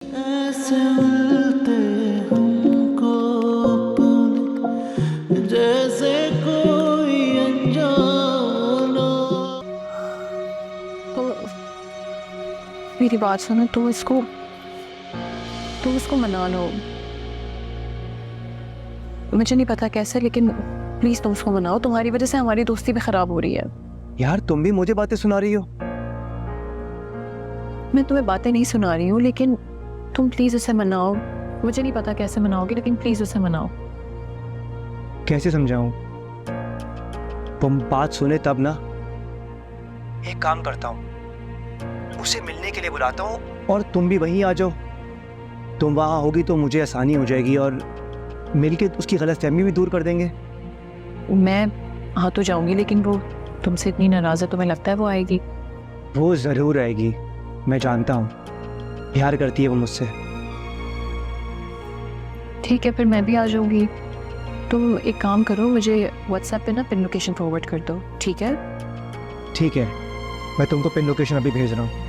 ऐसे मिलते हमको अपने, जैसे कोई अनजाना। तो मेरी बात सुनो, तो इसको मना लो। मुझे नहीं पता कैसे, लेकिन प्लीज तुम उसको मनाओ। तुम्हारी वजह से हमारी दोस्ती भी खराब हो रही है। यार तुम भी मुझे बातें सुना रही हो। मैं तुम्हें बातें नहीं सुना रही हूँ, लेकिन तुम प्लीज उसे मनाओ। मुझे नहीं पता कैसे मनाओगे, लेकिन प्लीज उसे मनाओ। कैसे समझाऊं? तुम बात सुने तब ना। एक काम करता हूँ, उसे मिलने के लिए बुलाता हूँ और तुम भी वहीं आ जाओ। तुम वहाँ होगी तो मुझे आसानी हो जाएगी और मिलके उसकी गलतफहमी भी दूर कर देंगे। मैं हाँ तो जाऊंगी, लेकिन वो तुमसे इतनी नाराज है, तुम्हें लगता है वो आएगी? वो ज़रूर आएगी, मैं जानता हूँ। प्यार करती है वो मुझसे। ठीक है, फिर मैं भी आ जाऊंगी। तुम एक काम करो, मुझे व्हाट्सएप पे ना पिन लोकेशन फॉरवर्ड कर दो, ठीक है? ठीक है, मैं तुमको पिन लोकेशन अभी भेज रहा हूँ।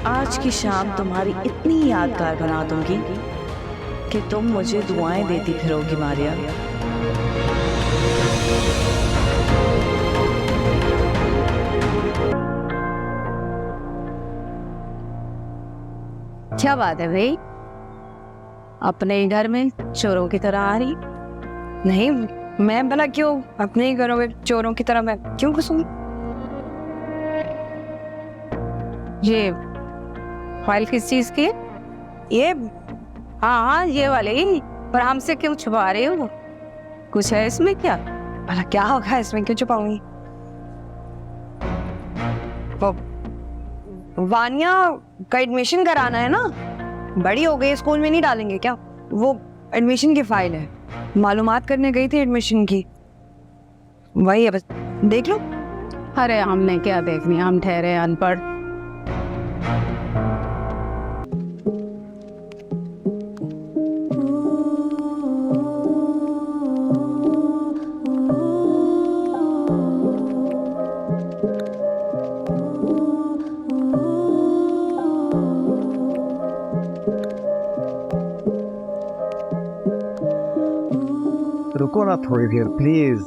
आज की शाम तुम्हारी इतनी यादगार बना दूंगी कि तुम मुझे दुआएं देती फिरोगी मारिया। क्या बात है भाई, अपने ही घर में चोरों की तरह आ रही? नहीं, मैं भला क्यों अपने ही घरों में चोरों की तरह मैं क्यों घुसूं? ये फाइल किस चीज की है? ये हाँ ये वाले ही। पर हमसे क्यों छुपा रहे हो? कुछ है इसमें क्या? भला क्या होगा इसमें, क्यों छुपाऊंगी? वानिया का एडमिशन कराना है ना, बड़ी हो गई, स्कूल में नहीं डालेंगे क्या? वो एडमिशन की फाइल है, मालूमात करने गई थी एडमिशन की, वही है, बस देख लो। अरे हमने क्या देखनी, हम ठहरे अनपढ़। रुको ना थोड़ी देर प्लीज।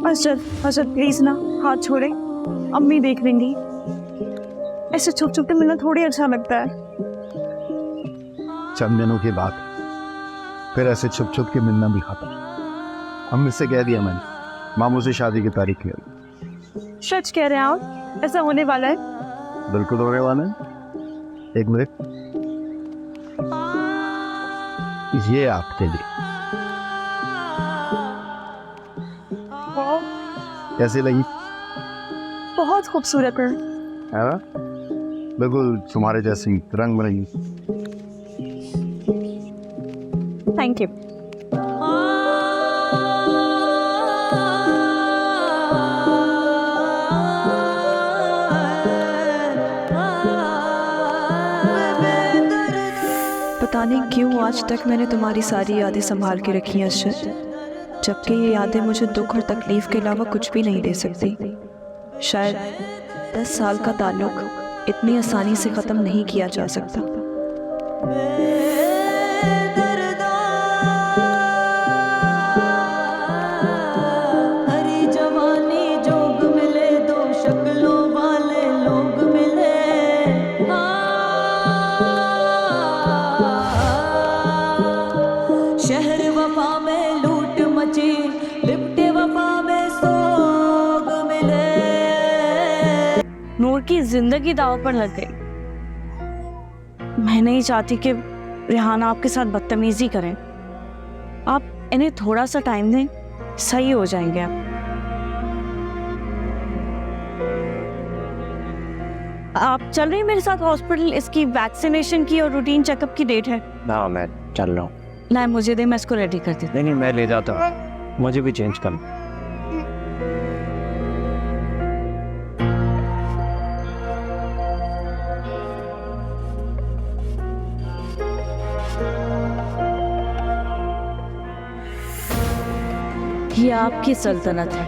अर्शद प्लीज ना, हाथ छोड़े, अम्मी देख लेंगी। ऐसे छुप छुप के मिलना थोड़ी अच्छा लगता है। चंद दिनों के बाद फिर ऐसे छुप छुप के मिलना भी खत्म। अम्मी से कह दिया मैंने, मामू से शादी की तारीख ले ली। सच कह रहे हैं आप? ऐसा होने वाला है? बिल्कुल होने वाला है। एक मिनट, ये आपके लिए। कैसी लगी? बहुत खूबसूरत है। है ना? बिल्कुल तुम्हारे जैसी रंग बिरंगी। Thank you. पता नहीं क्यों आज तक मैंने तुम्हारी सारी यादें संभाल के रखी हैं अर्शद, जबकि ये यादें मुझे दुख और तकलीफ के अलावा कुछ भी नहीं दे सकती। शायद 10 साल का ताल्लुक इतनी आसानी से ख़त्म नहीं किया जा सकता। नूर की जिंदगी दाव पर लग गई। मैं नहीं चाहती कि रेहाना आपके साथ बदतमीजी करें। आप इन्हें थोड़ा सा टाइम दें, सही हो जाएंगे आप। आप चल रही हैं मेरे साथ हॉस्पिटल? इसकी वैक्सीनेशन की और रूटीन चेकअप की डेट है। ना मैं चल रहा हूँ। ना मुझे दे, मैं इसको रेडी कर देती नहीं मैं ले जाता हूँ, मुझे भी चेंज करना। हूँ। ये आपकी सल्तनत है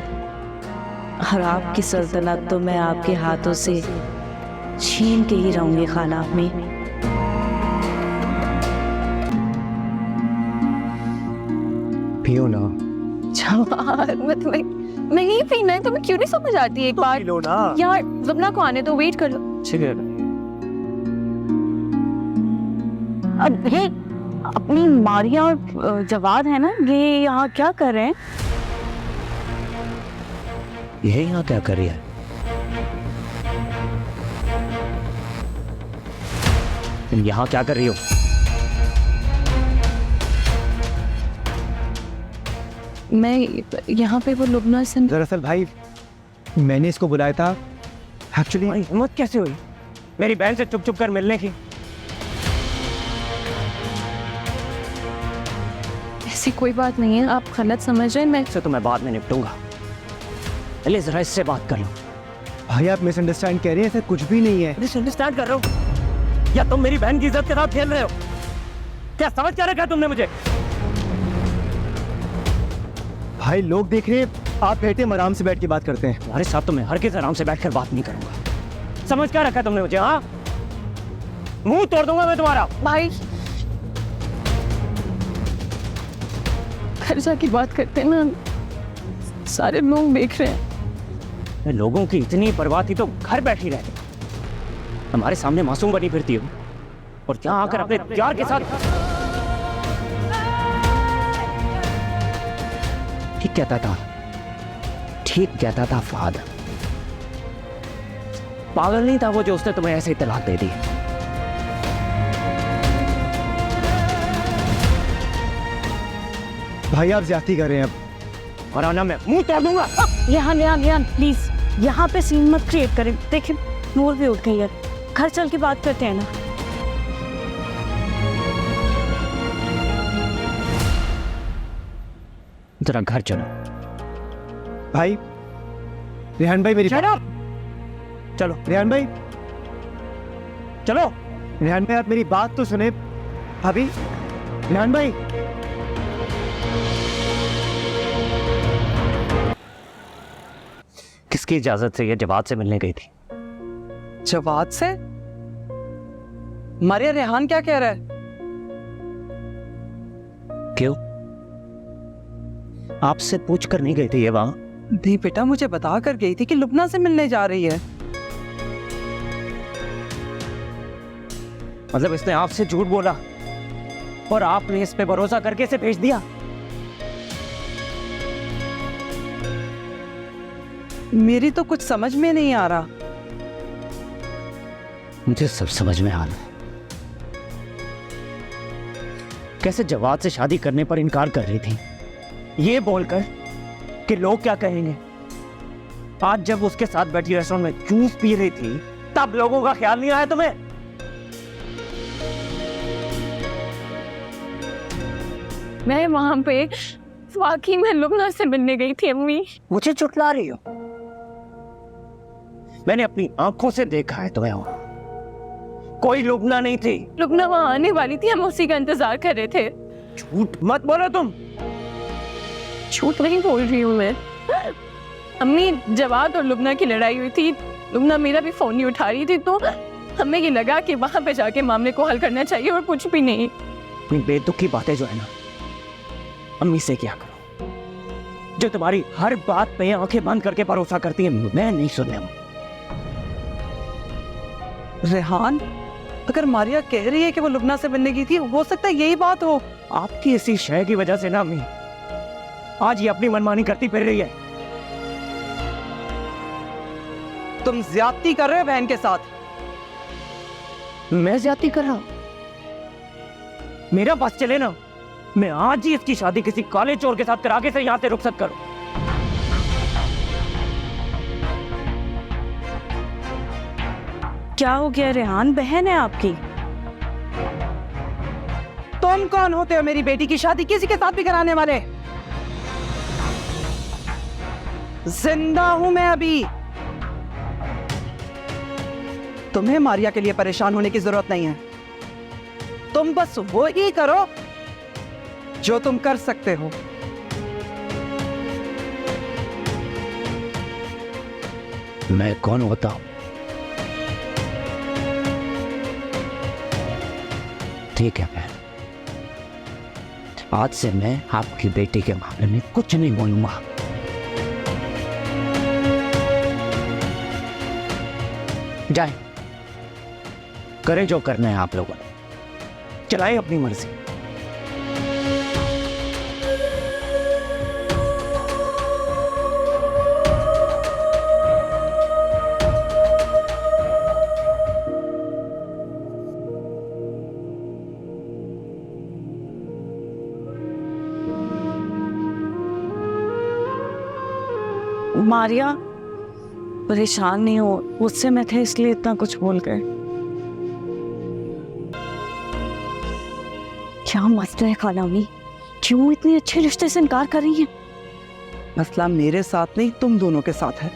और आपकी सल्तनत तो मैं आपके हाथों से छीन के ही रहूंगी खाना में। पियो ना। जवाद मैं तुम्हें नहीं पीना है, तुम्हें क्यों नहीं समझ आती एक बार? लो ना यार ज़ुबना को आने तो वेट कर लो। ठीक है। अब ये अपनी मारिया और जवाद है ना, ये यहाँ क्या कर रहे हैं? ये यहाँ क्या कर रही है? तुम यहाँ क्या कर रही हो? मैं यहाँ पे वो लुबना से दरअसल भाई मैंने इसको बुलाया था एक्चुअली। हिम्मत कैसे हुई मेरी बहन से चुप चुप कर मिलने की? ऐसी कोई बात नहीं है, आप गलत समझ रहे हैं। मैं इससे तो मैं बाद में निपटूंगा, पहले जरा इससे बात कर लो। भाई आप मिसअंडरस्टैंड कह रहे हैं, ऐसा कुछ भी नहीं है। मिसअंडरस्टैंड कर रहे हो या तुम मेरी बहन की इज्जत के साथ खेल रहे हो? क्या समझ क्या रखा तुमने मुझे? भाई लोग देख रहे हैं, आप बैठे आराम से बैठ के बात करते हैं। तुम्हारे साथ तो मैं हर किस आराम से बैठकर बात नहीं करूंगा। समझ क्या रखा तुमने मुझे? हाँ, मुंह तोड़ दूंगा मैं तुम्हारा। भाई घर जाके बात करते हैं ना, सारे लोग देख रहे हैं। लोगों की इतनी परवाह थी तो घर बैठी रहती, हमारे सामने मासूम बनी फिरती हो और यहाँ आकर अपने प्यार के साथ। ठीक कहता था फहद। पागल नहीं था वो जो उसने तुम्हें ऐसे ही तलाक दे दी। भाई आप ज्यादती कर रहे हैं अब, और आना मैं मुंह तोड़ दूंगा। रेहान प्लीज यहाँ पे सीन मत क्रिएट करें। देखिए नूर भी उठ गई है, घर चल के बात करते हैं ना। जरा घर चलो। भाई रेहान भाई मेरी चलो रेहान भाई चलो। रेहान भाई आप मेरी बात तो सुने। भाभी रेहान भाई किसकी इजाजत से ये जवाद से मिलने गई थी? जवाद से? मारिया रेहान क्या कह रहा है? क्यों आपसे पूछ कर नहीं गई थी ये वहां? दी बेटा मुझे बता कर गई थी कि लुबना से मिलने जा रही है। मतलब इसने आपसे झूठ बोला और आपने इस पे भरोसा करके इसे भेज दिया? मेरी तो कुछ समझ में नहीं आ रहा। मुझे सब समझ में आ रहा है। कैसे जवाद से शादी करने पर इनकार कर रही थी ये बोलकर कि लोग क्या कहेंगे। आज जब उसके साथ बैठी रेस्टोरेंट में जूस पी रही थी तब लोगों का ख्याल नहीं आया तुम्हें? मैं वहां पे वाकई में लुबना से मिलने गई थी। अम्मी मुझे चुटला रही हो? मैंने अपनी आंखों से देखा है तुम्हें वहां कोई लुबना नहीं थी। लुबना वहां आने वाली थी, हम उसी का इंतजार कर रहे थे। झूठ मत बोलो तुम। झूठ नहीं बोल रही हूँ मैं। अम्मी जवाद और लुबना की लड़ाई हुई थी, लुबना मेरा भी फोन नहीं उठा रही थी, तो हमें ये लगा कि वहां पे जाके मामले को हल करना चाहिए और कुछ भी नहीं। बेतुक की बातें जो है ना अम्मी से क्या करो, जो तुम्हारी हर बात पे आंखें बंद करके भरोसा करती है, मैं नहीं सुनने हूं। रेहान अगर मारिया कह रही है कि वो लुबना से मिलने गई थी, हो सकता है यही बात हो। आपकी इसी शय की वजह से ना अम्मी आज ये अपनी मनमानी करती फिर रही है। तुम ज्यादती कर रहे हो बहन के साथ। मैं ज्यादती कर रहा हूं? मेरा पास चले ना, मैं आज ही इसकी शादी किसी काले चोर के साथ करा के से यहां से रुखसत करूं। क्या हो गया रेहान? बहन है आपकी। तुम कौन होते हो मेरी बेटी की शादी किसी के साथ भी कराने वाले? जिंदा हूं मैं अभी। तुम्हें मारिया के लिए परेशान होने की जरूरत नहीं है। तुम बस वो ही करो जो तुम कर सकते हो। मैं कौन होता हूं? ठीक है बहन, आज से मैं आपकी बेटी के मामले में कुछ नहीं बोलूंगा। जाए, करें जो करना है आप लोगों ने, चलाए अपनी मर्जी। मारिया, परेशान नहीं हो, गुस्से में थे इसलिए इतना कुछ बोल गए। क्या मसला है खालामी? क्यों इतने अच्छे रिश्ते से इनकार कर रही हैं? मसला मेरे साथ नहीं, तुम दोनों के साथ है।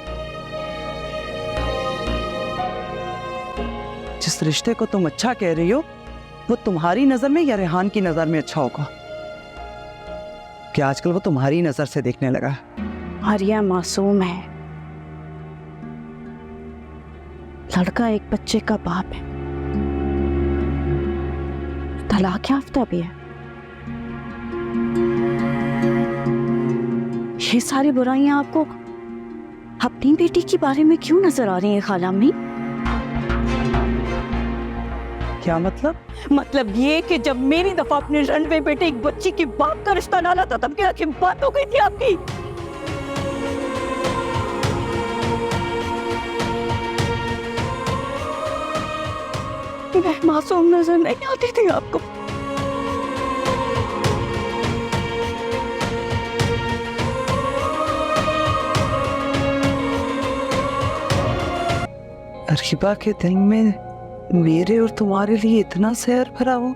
जिस रिश्ते को तुम अच्छा कह रही हो वो तुम्हारी नजर में या रेहान की नजर में अच्छा होगा? क्या आजकल वो तुम्हारी नजर से देखने लगा है? मारिया मासूम है, लड़का एक बच्चे का बाप है, तलाक याफ्ता भी है। ये सारी बुराइयां आपको अपनी बेटी के बारे में क्यों नजर आ रही हैं खालामी? क्या मतलब? मतलब ये कि जब मेरी दफा अपने रणवे बेटे एक बच्ची के बाप का रिश्ता डाला था तब क्या बात हो गई थी आपकी? मैं मासूम नजर नहीं आती थी आपको? अरीबा के दिल में मेरे और तुम्हारे लिए इतना सहर भरा हो,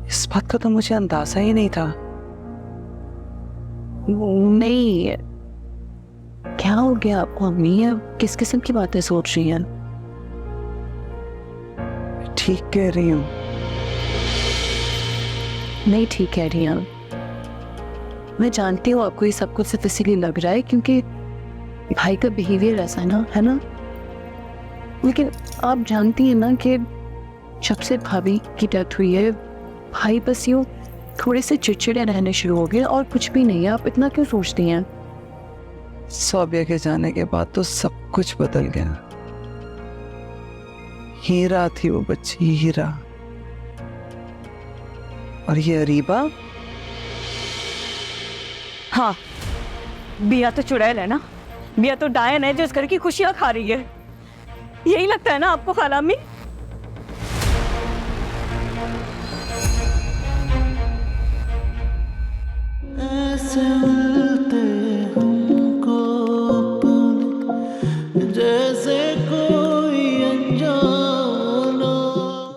इस बात का तो मुझे अंदाजा ही नहीं था। नहीं, क्या हो गया आपको अम्मी? अब किस किस्म की बातें सोच रही हैं? ठीक कह रही हूँ। नहीं ठीक कह रही हैं। मैं जानती हूँ आपको ये सब कुछ सिर्फ इसीलिए लग रहा है क्योंकि भाई का बिहेवियर ऐसा है ना, लेकिन आप जानती हैं ना कि जब से भाभी की डेथ हुई है भाई बस यूँ थोड़े से चिड़चिड़े रहने शुरू हो गए और कुछ भी नहीं है। आप इतना क्यों सोचती हैं? सौबिया के जाने के बाद तो सब कुछ बदल गया। हीरा थी वो बच्ची, हीरा। और ये अरीबा, हाँ, बिया तो चुड़ैल है ना, बिया तो डायन है जो इस घर की खुशियां खा रही है। यही लगता है ना आपको खालामी?